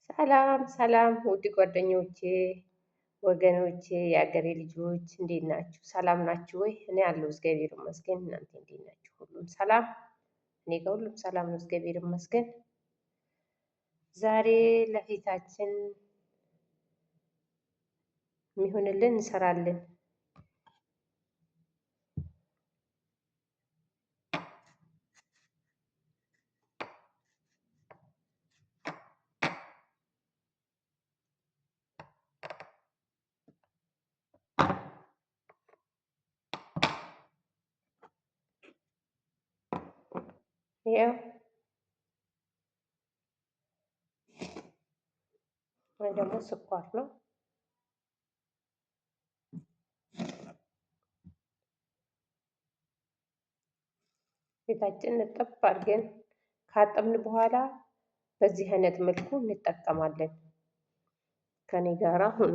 ሰላም ሰላም ውድ ጓደኞቼ፣ ወገኖቼ፣ የአገሬ ልጆች እንዴት ናችሁ? ሰላም ናችሁ ወይ? እኔ አለሁ እግዚአብሔር ይመስገን። እናንተ እንዴት ናችሁ? ሁሉም ሰላም? እኔ ጋር ሁሉም ሰላም ነው፣ እግዚአብሔር ይመስገን። ዛሬ ለፊታችን የሚሆንልን እንሰራለን። ያው ወይ ደግሞ ስኳር ነው። ፊታችን እጥብ አድርገን ካጠብን በኋላ በዚህ አይነት መልኩ እንጠቀማለን። ከኔ ጋራ ሁኑ።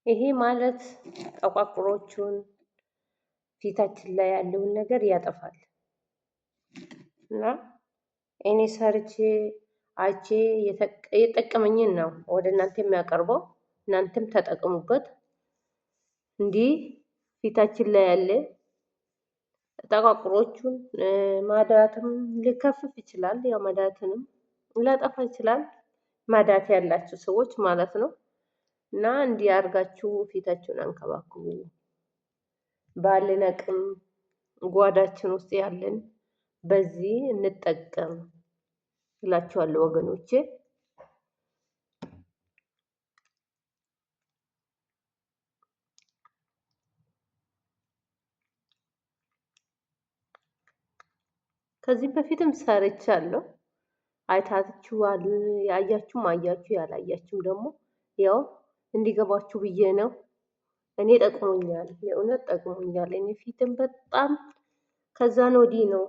ይሄ ማለት ጠቋቁሮቹን ፊታችን ላይ ያለውን ነገር ያጠፋል እና እኔ ሰርቼ አይቼ የጠቀመኝን ነው ወደ እናንተ የሚያቀርበው። እናንተም ተጠቀሙበት። እንዲህ ፊታችን ላይ ያለ ጠቋቁሮቹን ማዳትም ሊከፍፍ ይችላል። ያው ማዳትንም ሊያጠፋ ይችላል። ማዳት ያላችሁ ሰዎች ማለት ነው። እና እንዲህ አድርጋችሁ ፊታችሁን አንከባክቡ። ባለን አቅም ጓዳችን ውስጥ ያለን በዚህ እንጠቀም እላችኋለሁ ወገኖቼ። ከዚህ በፊትም ሰርቻለሁ። አይታችኋል። ያያችሁም አያችሁ፣ ያላያችሁም ደግሞ ያው እንዲገባችሁ ብዬ ነው። እኔ ጠቅሞኛል፣ የእውነት ጠቅሞኛል። እኔ ፊትም በጣም ከዛን ወዲህ ነው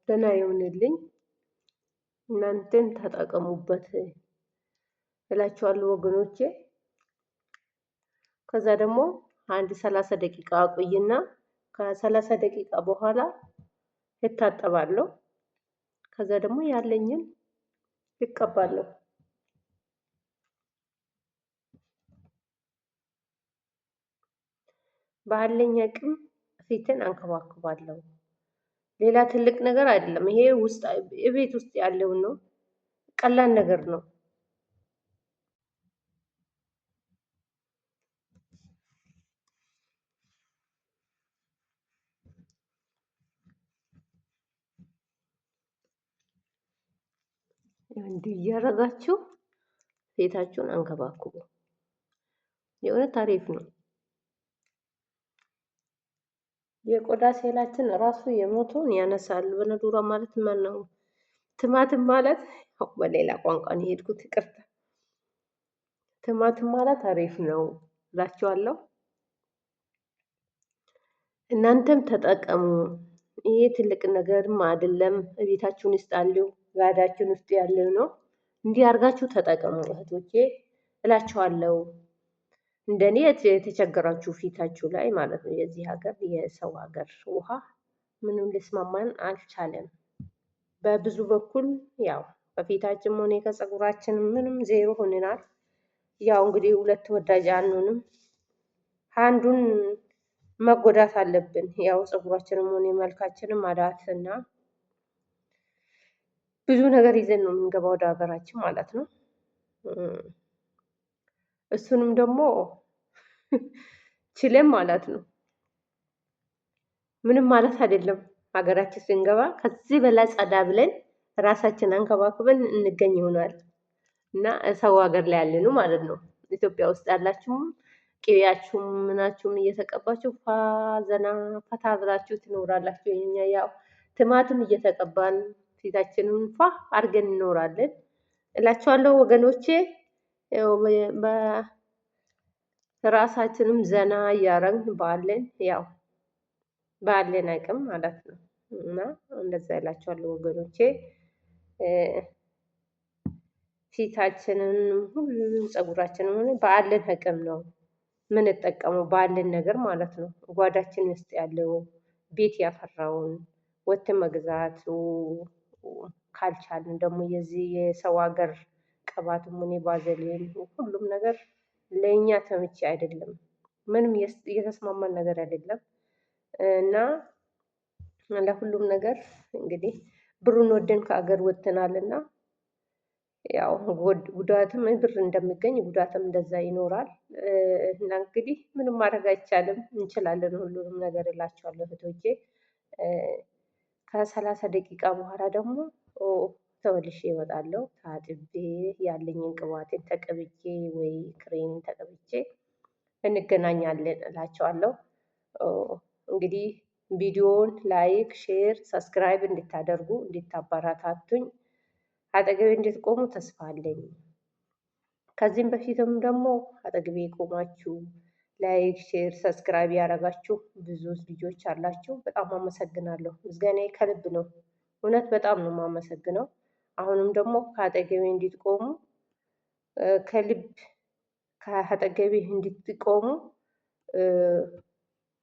ደህና ይሆንልኝ። እናንተም ተጠቀሙበት እላችኋለሁ ወገኖቼ። ከዛ ደግሞ አንድ 30 ደቂቃ አቆይና ከ30 ደቂቃ በኋላ እታጠባለሁ። ከዛ ደግሞ ያለኝን እቀባለሁ። ባለኝ አቅም ፊትን አንከባክባለሁ። ሌላ ትልቅ ነገር አይደለም። ይሄ ውስጥ ቤት ውስጥ ያለው ነው። ቀላል ነገር ነው። እንዲህ እያደረጋችሁ ፊታችሁን አንከባክቡ። የእውነት አሪፍ ነው። የቆዳ ሴላችን ራሱ የሞተውን ያነሳል። በነዱራ ማለት ማን ነው? ትማትም ማለት በሌላ ቋንቋ ነው የሄድኩት፣ ይቅርታ። ትማትም ማለት አሪፍ ነው እላችኋለሁ። እናንተም ተጠቀሙ። ይሄ ትልቅ ነገርም አይደለም። ቤታችሁን ውስጥ አለው፣ ጋዳችን ውስጥ ያለው ነው። እንዲህ አድርጋችሁ ተጠቀሙ እህቶቼ እላችኋለሁ። እንደኔ የተቸገራችሁ ፊታችሁ ላይ ማለት ነው። የዚህ ሀገር የሰው ሀገር ውሃ ምንም ሊስማማን አልቻለም። በብዙ በኩል ያው በፊታችን ሆነ ከፀጉራችን ምንም ዜሮ ሆነናል። ያው እንግዲህ ሁለት ወዳጅ አንሆንም። አንዱን መጎዳት አለብን። ያው ፀጉራችንም ሆነ መልካችንም ማዳትና ብዙ ነገር ይዘን ነው የምንገባው ወደ ሀገራችን ማለት ነው። እሱንም ደግሞ ችለን ማለት ነው። ምንም ማለት አይደለም። ሀገራችን ስንገባ ከዚህ በላይ ጸዳ ብለን ራሳችን አንከባክበን እንገኝ ይሆናል እና ሰው ሀገር ላይ ያለኑ ማለት ነው። ኢትዮጵያ ውስጥ ያላችሁም ቅቤያችሁም ምናችሁም እየተቀባችሁ ዘና ፈታ ብላችሁ ትኖራላችሁ። የኛ ያው ትማትም እየተቀባን ፊታችንን ፏ አድርገን እንኖራለን እላችኋለሁ ወገኖቼ። በራሳችንም ዘና እያረግን ባለን አቅም ማለት ነው እና እንደዛ እላችኋለሁ ወገኖቼ። ፊታችንን ሁሉንም ፀጉራችንን ሆነ ባለን አቅም ነው የምንጠቀመው ባለን ነገር ማለት ነው። ጓዳችን ውስጥ ያለው ቤት ያፈራውን ወጥተን መግዛት ካልቻልን ደግሞ የዚህ የሰው ሀገር ቅባትም ሆነ ባዘሊን ሁሉም ነገር ለእኛ ተመቺ አይደለም። ምንም የተስማማን ነገር አይደለም እና ለሁሉም ነገር እንግዲህ ብሩን ወደን ከሀገር ወጥተናልና ያው ጉዳትም ብር እንደሚገኝ ጉዳትም እንደዛ ይኖራል። እና እንግዲህ ምንም ማድረግ አይቻልም፣ እንችላለን ሁሉንም ነገር እላቸዋለሁ እህቶቼ። ከሰላሳ ደቂቃ በኋላ ደግሞ ተመልሼ እመጣለሁ። ታጥቤ ያለኝን ቅባቴን ተቀብቼ ወይ ክሬም ተቀብቼ እንገናኛለን እላቸዋለሁ። እንግዲህ ቪዲዮውን ላይክ፣ ሼር፣ ሰብስክራይብ እንድታደርጉ እንድታበረታቱኝ አጠገቤ እንድትቆሙ ተስፋ አለኝ። ከዚህም በፊትም ደግሞ አጠገቤ ቆማችሁ ላይክ፣ ሼር፣ ሰብስክራይብ ያደረጋችሁ ብዙ ልጆች አላችሁ። በጣም አመሰግናለሁ። ምስጋናዬ ከልብ ነው። እውነት በጣም ነው የማመሰግነው። አሁንም ደግሞ ከአጠገቤ እንድትቆሙ ከልብ ከአጠገቤ እንድትቆሙ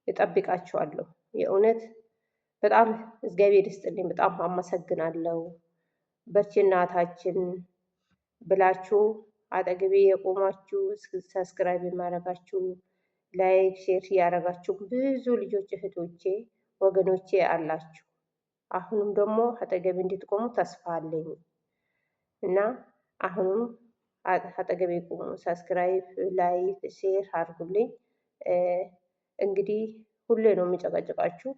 እጠብቃችኋለሁ። የእውነት በጣም እግዚአብሔር ይስጥልኝ። በጣም አመሰግናለሁ። በርቺ እናታችን ብላችሁ አጠገቤ የቆማችሁ ሰብስክራይብ የማደርጋችሁ ላይክ ሼር ያደረጋችሁ ብዙ ልጆች እህቶቼ ወገኖቼ አላችሁ። አሁንም ደግሞ አጠገቤ እንድትቆሙ ተስፋ አለኝ እና አሁንም አጠገቤ ቆሙ። ሰብስክራይብ ላይክ ሼር አድርጉልኝ። እንግዲህ ሁሌ ነው የሚጨቀጭቃችሁ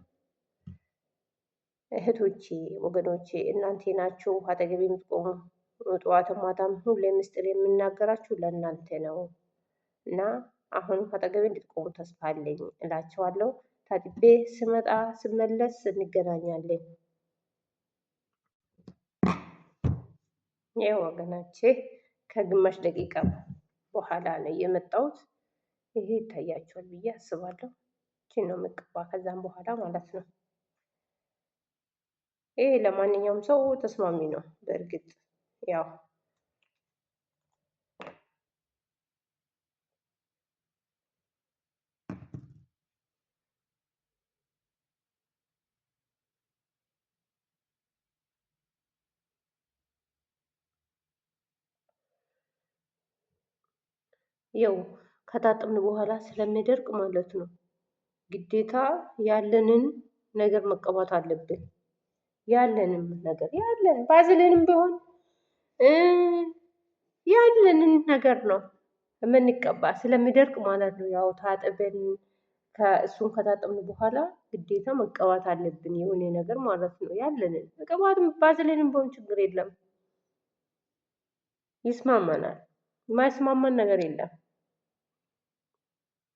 እህቶቼ ወገኖቼ፣ እናንተ ናችሁ አጠገቤ የምትቆሙ። ጠዋትም ማታም ሁሌ ምስጢር የምናገራችሁ ለእናንተ ነው እና አሁን አጠገቤ እንድትቆሙ ተስፋ አለኝ እላቸዋለሁ። ታጥቤ ስመለስ እንገናኛለን። ይህ ወገኖቼ ከግማሽ ደቂቃ በኋላ ነው የመጣሁት። ይሄ ይታያችኋል ብዬ አስባለሁ። ይህችን ነው የምቀባ ከዛም በኋላ ማለት ነው። ይሄ ለማንኛውም ሰው ተስማሚ ነው። በእርግጥ ያው ያው ከታጠብን በኋላ ስለሚደርቅ ማለት ነው ግዴታ ያለንን ነገር መቀባት አለብን። ያለንም ነገር ባዝልንም ቢሆን ያለንን ነገር ነው የምንቀባ ስለሚደርቅ ማለት ነው። ያው ታጥበን እሱን ከታጠብን በኋላ ግዴታ መቀባት አለብን የሆነ ነገር ማለት ነው። ያለንን መቀባት ባዝልንም ቢሆን ችግር የለም፣ ይስማማናል። የማይስማማን ነገር የለም።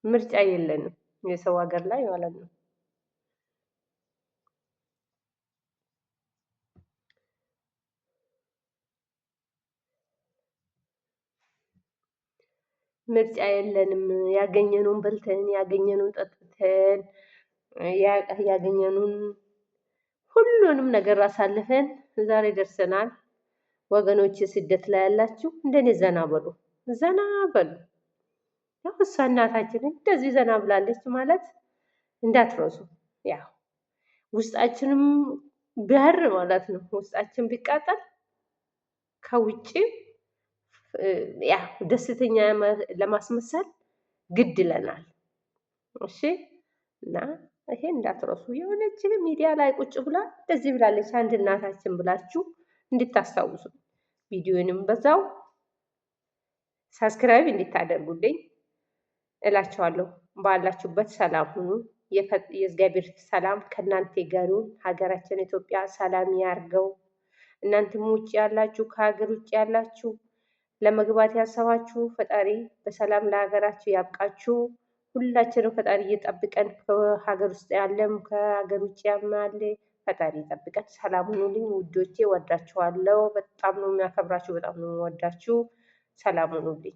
ምርጫ የለንም የሰው ሀገር ላይ ማለት ነው። ምርጫ የለንም። ያገኘነውን በልተን ያገኘነውን ጠጥተን ያገኘነውን ሁሉንም ነገር አሳልፈን ዛሬ ደርሰናል። ወገኖች ስደት ላይ ያላችሁ እንደኔ ዘና በሉ፣ ዘና በሉ። ያው እሷ እናታችን እንደዚህ ዘና ብላለች ማለት እንዳትረሱ። ያው ውስጣችንም ቢያር ማለት ነው ውስጣችን ቢቃጠል ከውጭ ያ ደስተኛ ለማስመሰል ግድ ይለናል። እሺ እና ይሄ እንዳትረሱ። የሆነች ሚዲያ ላይ ቁጭ ብላ እንደዚህ ብላለች አንድ እናታችን ብላችሁ እንድታስታውሱ ቪዲዮንም በዛው ሳብስክራይብ እንድታደርጉልኝ እላቸዋለሁ። ባላችሁበት ሰላም ሁኑ። የእግዚአብሔር ሰላም ከእናንተ ጋር ይሁን። ሀገራችን ኢትዮጵያ ሰላም ያርገው። እናንተም ውጭ ያላችሁ ከሀገር ውጭ ያላችሁ ለመግባት ያሰባችሁ ፈጣሪ በሰላም ለሀገራችሁ ያብቃችሁ። ሁላችንም ፈጣሪ እየጠብቀን ከሀገር ውስጥ ያለም ከሀገር ውጭ ያለ ፈጣሪ ይጠብቀን። ሰላም ሁኑልኝ ውዶቼ፣ ወዳችኋለሁ። በጣም ነው የሚያከብራችሁ፣ በጣም ነው የምወዳችሁ። ሰላም ሁኑልኝ።